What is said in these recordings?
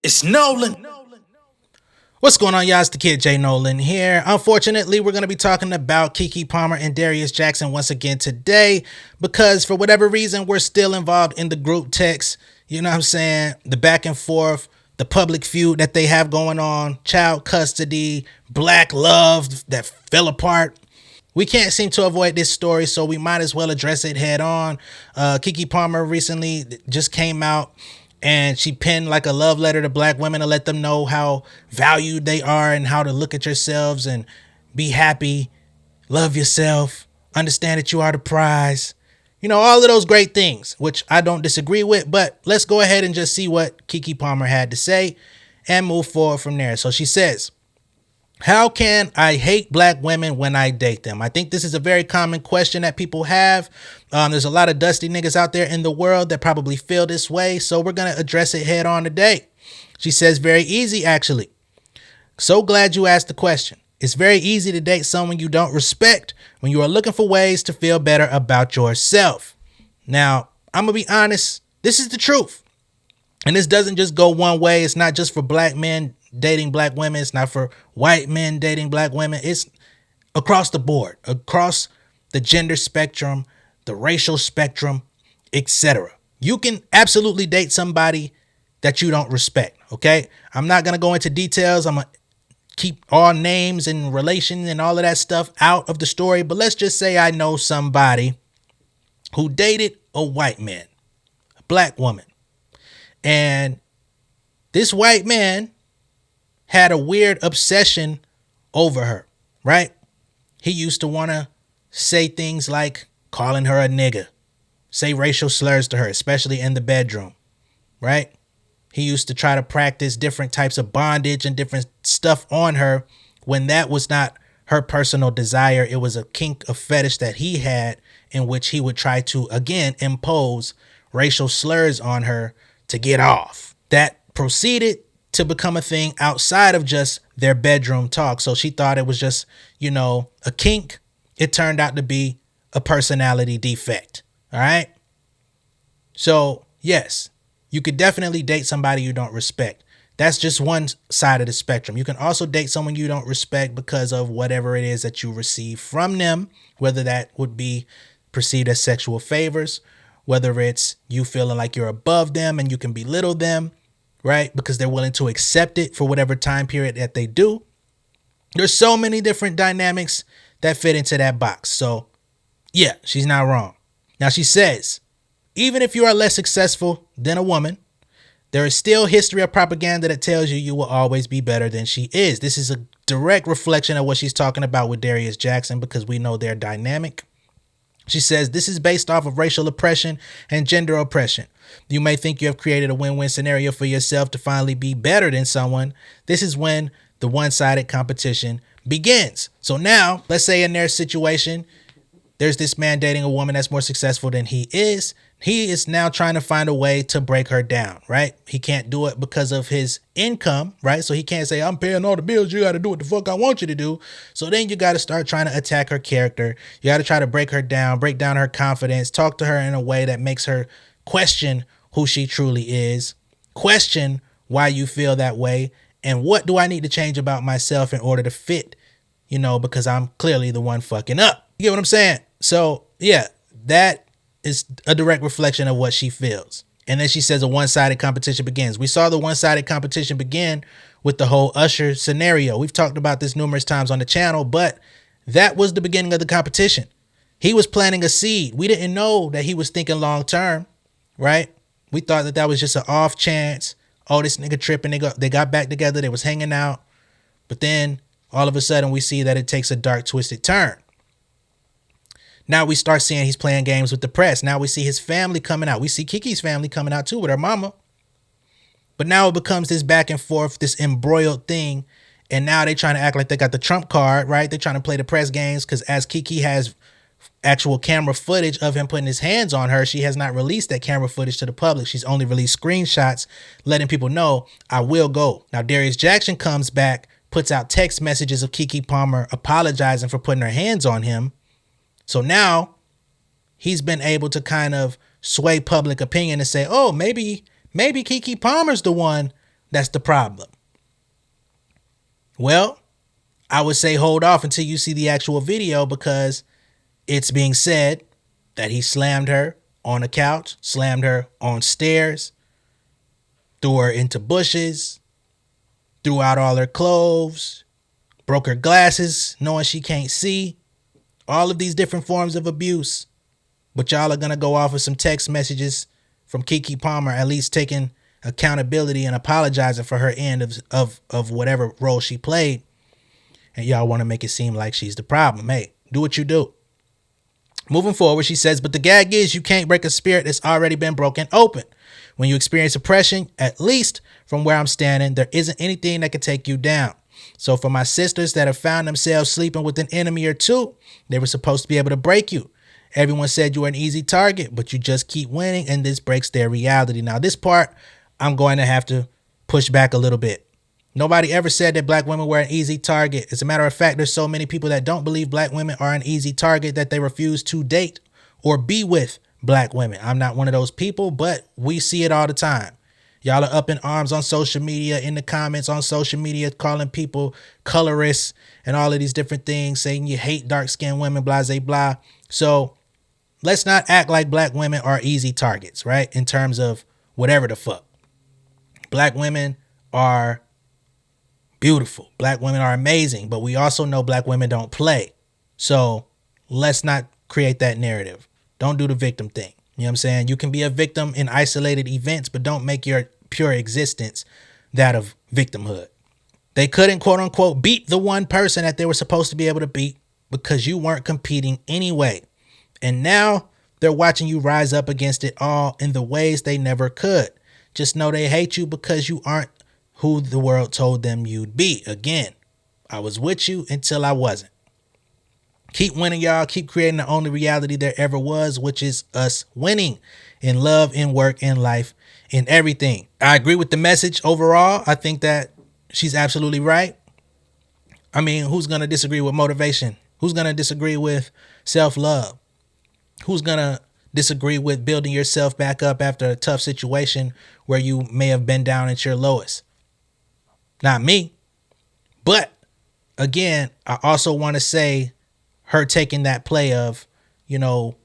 It's Nolan. What's going on, y'all? It's the kid J Nolan here. Unfortunately, we're going to be talking about Keke Palmer and Darius Jackson once again today because for whatever reason, we're still involved in the group text. You know what I'm saying? The back and forth, the public feud that they have going on, child custody, black love that fell apart. We can't seem to avoid this story, so we might as well address it head on. Keke Palmer recently just came out and she penned like a love letter to black women to let them know how valued they are and how to look at yourselves and be happy, love yourself, understand that you are the prize. You know, all of those great things, which I don't disagree with, but let's go ahead and just see what Keke Palmer had to say and move forward from there. So she says, how can I hate black women when I date them? I think this is a very common question that people have. There's a lot of dusty niggas out there in the world that probably feel this way. So we're going to address it head on today. She says, very easy, actually. So glad you asked the question. It's very easy to date someone you don't respect when you are looking for ways to feel better about yourself. Now, I'm going to be honest. This is the truth. And this doesn't just go one way. It's not just for black men dating black women. It's not for white men dating black women. It's across the board, across the gender spectrum, the racial spectrum, etc. You can absolutely date somebody that you don't respect. Okay. I'm not going to go into details. I'm going to keep all names and relations and all of that stuff out of the story. But let's just say I know somebody who dated a white man, a black woman. And this white man had a weird obsession over her, right? He used to want to say things like calling her a nigga, say racial slurs to her, especially in the bedroom, right? He used to try to practice different types of bondage and different stuff on her when that was not her personal desire. It was a kink, a fetish that he had in which he would try to, again, impose racial slurs on her to get off. That proceeded to become a thing outside of just their bedroom talk. So she thought it was just, a kink. It turned out to be a personality defect. All right. So yes, you could definitely date somebody you don't respect. That's just one side of the spectrum. You can also date someone you don't respect because of whatever it is that you receive from them, whether that would be perceived as sexual favors, whether it's you feeling like you're above them and you can belittle them, right? Because they're willing to accept it for whatever time period that they do. There's so many different dynamics that fit into that box. So yeah, she's not wrong. Now she says, even if you are less successful than a woman, there is still history of propaganda that tells you will always be better than she is. This is a direct reflection of what she's talking about with Darius Jackson because we know they're dynamic. She says this is based off of racial oppression and gender oppression. You may think you have created a win-win scenario for yourself to finally be better than someone. This is when the one-sided competition begins. So now, let's say in their situation, there's this man dating a woman that's more successful than he is. He is now trying to find a way to break her down, right? He can't do it because of his income, right? So he can't say, I'm paying all the bills. You got to do what the fuck I want you to do. So then you got to start trying to attack her character. You got to try to break her down, break down her confidence, talk to her in a way that makes her question who she truly is, question why you feel that way, and what do I need to change about myself in order to fit, because I'm clearly the one fucking up. You get what I'm saying? So yeah, that is a direct reflection of what she feels. And then she says a one-sided competition begins. We saw the one-sided competition begin with the whole Usher scenario. We've talked about this numerous times on the channel, but that was the beginning of the competition. He was planting a seed. We didn't know that he was thinking long-term, right? We thought that was just an off chance. Oh, this nigga tripping. They got back together. They was hanging out. But then all of a sudden we see that it takes a dark, twisted turn. Now we start seeing he's playing games with the press. Now we see his family coming out. We see Keke's family coming out too with her mama. But now it becomes this back and forth, this embroiled thing. And now they trying to act like they got the trump card, right? They're trying to play the press games because as Keke has actual camera footage of him putting his hands on her, she has not released that camera footage to the public. She's only released screenshots letting people know, I will go. Now Darius Jackson comes back, puts out text messages of Keke Palmer apologizing for putting her hands on him. So now he's been able to kind of sway public opinion and say, oh, maybe Keke Palmer's the one that's the problem. Well, I would say hold off until you see the actual video, because it's being said that he slammed her on a couch, slammed her on stairs, threw her into bushes, threw out all her clothes, broke her glasses knowing she can't see. All of these different forms of abuse. But y'all are going to go off of some text messages from Keke Palmer, at least taking accountability and apologizing for her end of whatever role she played. And y'all want to make it seem like she's the problem. Hey, do what you do. Moving forward, she says, but the gag is you can't break a spirit that's already been broken open. When you experience oppression, at least from where I'm standing, there isn't anything that can take you down. So for my sisters that have found themselves sleeping with an enemy or two, they were supposed to be able to break you. Everyone said you were an easy target, but you just keep winning, and this breaks their reality. Now, this part, I'm going to have to push back a little bit. Nobody ever said that black women were an easy target. As a matter of fact, there's so many people that don't believe black women are an easy target that they refuse to date or be with black women. I'm not one of those people, but we see it all the time. Y'all are up in arms on social media, in the comments on social media, calling people colorists and all of these different things, saying you hate dark-skinned women, blah, blah, blah. So let's not act like black women are easy targets, right? In terms of whatever the fuck. Black women are beautiful. Black women are amazing, but we also know black women don't play. So let's not create that narrative. Don't do the victim thing. You know what I'm saying? You can be a victim in isolated events, but don't make your pure existence that of victimhood. They couldn't, quote unquote, beat the one person that they were supposed to be able to beat because you weren't competing anyway. And now they're watching you rise up against it all in the ways they never could. Just know they hate you because you aren't who the world told them you'd be. Again, I was with you until I wasn't. Keep winning, y'all. Keep creating the only reality there ever was, which is us winning in love, in work, in life, in everything. I agree with the message overall. I think that she's absolutely right. I mean, who's going to disagree with motivation? Who's going to disagree with self-love? Who's going to disagree with building yourself back up after a tough situation where you may have been down at your lowest? Not me. But again, I also want to say her taking that play of, you know,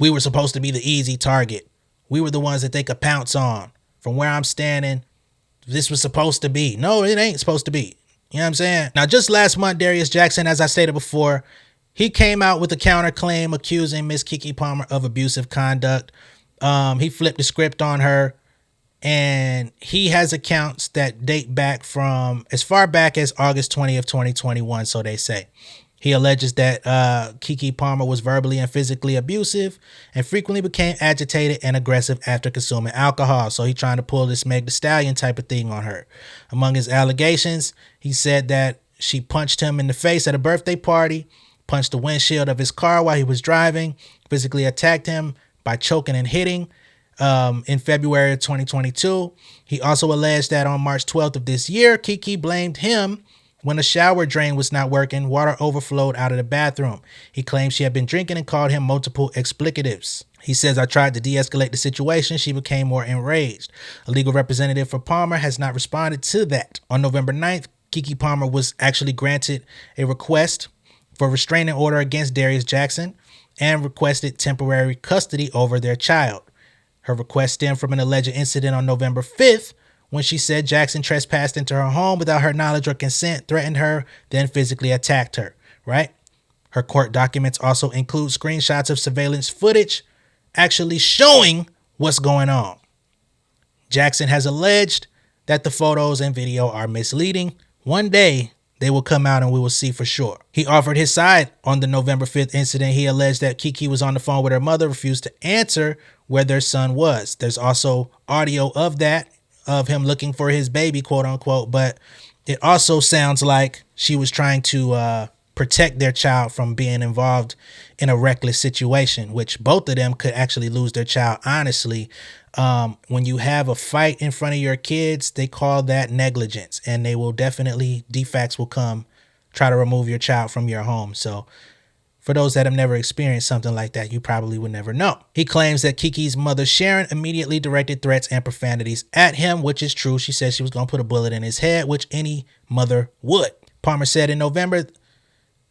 we were supposed to be the easy target. We were the ones that they could pounce on. From where I'm standing, this was supposed to be. No, it ain't supposed to be. You know what I'm saying? Now, just last month, Darius Jackson, as I stated before, he came out with a counterclaim accusing Miss Keke Palmer of abusive conduct. He flipped the script on her. And he has accounts that date back from as far back as August 20th, 2021, so they say. He alleges that Keke Palmer was verbally and physically abusive and frequently became agitated and aggressive after consuming alcohol. So he's trying to pull this Meg Thee Stallion type of thing on her. Among his allegations, he said that she punched him in the face at a birthday party, punched the windshield of his car while he was driving, physically attacked him by choking and hitting. In February of 2022, he also alleged that on March 12th of this year, Keke blamed him when a shower drain was not working. Water overflowed out of the bathroom. He claimed she had been drinking and called him multiple explicatives. He says, I tried to de-escalate the situation. She became more enraged. A legal representative for Palmer has not responded to that. On November 9th, Keke Palmer was actually granted a request for restraining order against Darius Jackson and requested temporary custody over their child. Her request stemmed from an alleged incident on November 5th when she said Jackson trespassed into her home without her knowledge or consent, threatened her, then physically attacked her, right? Her court documents also include screenshots of surveillance footage actually showing what's going on. Jackson has alleged that the photos and video are misleading. One day, they will come out and we will see for sure. He offered his side on the November 5th incident. He alleged that Keke was on the phone with her mother, refused to answer where their son was. There's also audio of that, of him looking for his baby, quote unquote, but it also sounds like she was trying to protect their child from being involved in a reckless situation, which both of them could actually lose their child. Honestly, when you have a fight in front of your kids, they call that negligence, and they will definitely, DFACS will come try to remove your child from your home. So For those that have never experienced something like that, you probably would never know. He claims that Keke's mother, Sharon, immediately directed threats and profanities at him, which is true. She said she was going to put a bullet in his head, which any mother would. Palmer said in November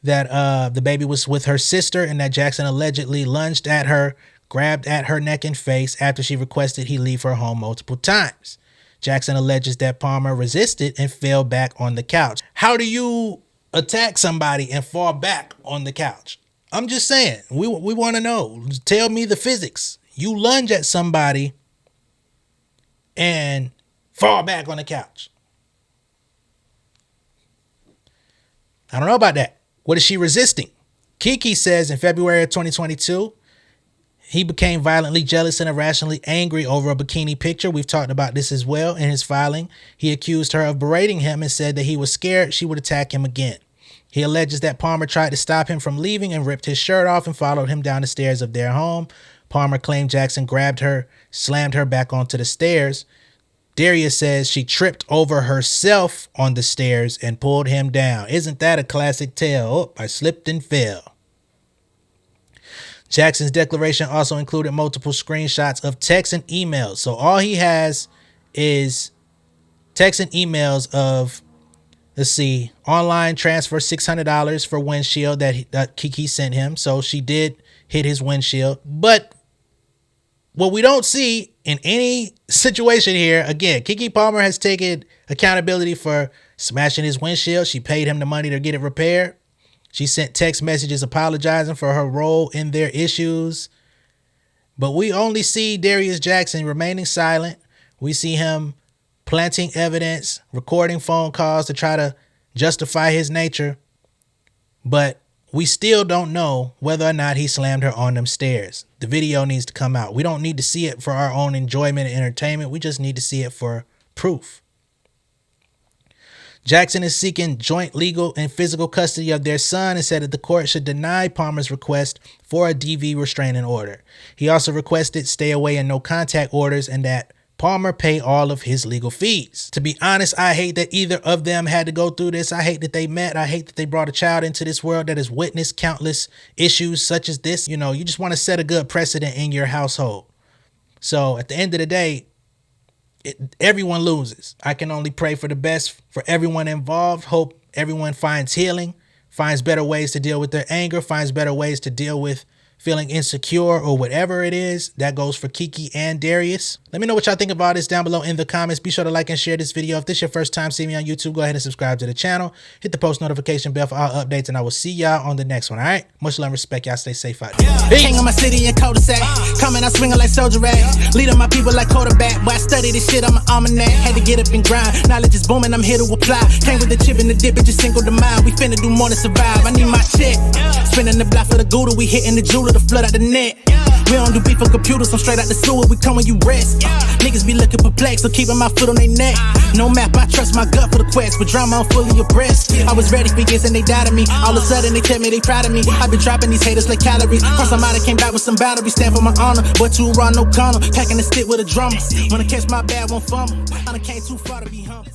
that the baby was with her sister and that Jackson allegedly lunged at her, grabbed at her neck and face after she requested he leave her home multiple times. Jackson alleges that Palmer resisted and fell back on the couch. How do you attack somebody and fall back on the couch? I'm just saying, we want to know. Tell me the physics. You lunge at somebody and fall back on the couch. I don't know about that. What is she resisting? Keke says in February of 2022, he became violently jealous and irrationally angry over a bikini picture. We've talked about this as well in his filing. He accused her of berating him and said that he was scared she would attack him again. He alleges that Palmer tried to stop him from leaving and ripped his shirt off and followed him down the stairs of their home. Palmer claimed Jackson grabbed her, slammed her back onto the stairs. Darius says she tripped over herself on the stairs and pulled him down. Isn't that a classic tale? Oh, I slipped and fell. Jackson's declaration also included multiple screenshots of texts and emails. So all he has is texts and emails of, let's see, online transfer $600 for windshield that Keke sent him. So she did hit his windshield. But what we don't see in any situation here, again, Keke Palmer has taken accountability for smashing his windshield. She paid him the money to get it repaired. She sent text messages apologizing for her role in their issues. But we only see Darius Jackson remaining silent. We see him planting evidence, recording phone calls to try to justify his nature. But we still don't know whether or not he slammed her on them stairs. The video needs to come out. We don't need to see it for our own enjoyment and entertainment. We just need to see it for proof. Jackson is seeking joint legal and physical custody of their son and said that the court should deny Palmer's request for a DV restraining order. He also requested stay away and no contact orders and that Palmer pay all of his legal fees. To be honest, I hate that either of them had to go through this. I hate that they met. I hate that they brought a child into this world that has witnessed countless issues such as this. You know, you just want to set a good precedent in your household. So at the end of the day, everyone loses. I can only pray for the best for everyone involved. Hope everyone finds healing, finds better ways to deal with their anger, finds better ways to deal with feeling insecure or whatever it is. That goes for Keke and Darius. Let me know what y'all think of all this down below in the comments. Be sure to like and share this video. If this is your first time seeing me on YouTube, go ahead and subscribe to the channel. Hit the post notification bell for all updates, and I will see y'all on the next one, all right? Much love and respect. Y'all stay safe out there. King of my city and cul-de-sac. Coming out swinging like soldier rag. Leading my people like quarterback. But I study this shit, I'm an almanac. Had to get up and grind. Knowledge is booming, I'm here to apply. Came with the chip and the dip, it just single the mind. We finna do more than survive. I need my check. Spinning the block for the Gouda. We hitting the jeweler to flood out the net. We don't do beef on computers, I'm straight out the sewer. We come when you rest. Niggas be looking perplexed, so keeping my foot on their neck. No map, I trust my gut for the quest. But drama, I'm fully abreast. I was ready for years and they doubted me. All of a sudden they tell me they proud of me. I've been dropping these haters like calories. Cross I'm out, I came back with some boundaries. Stand for my honor, but too raw, no corner. Packing the stick with a drummer. Wanna catch my bad, won't fumble. I done came too far to be humble.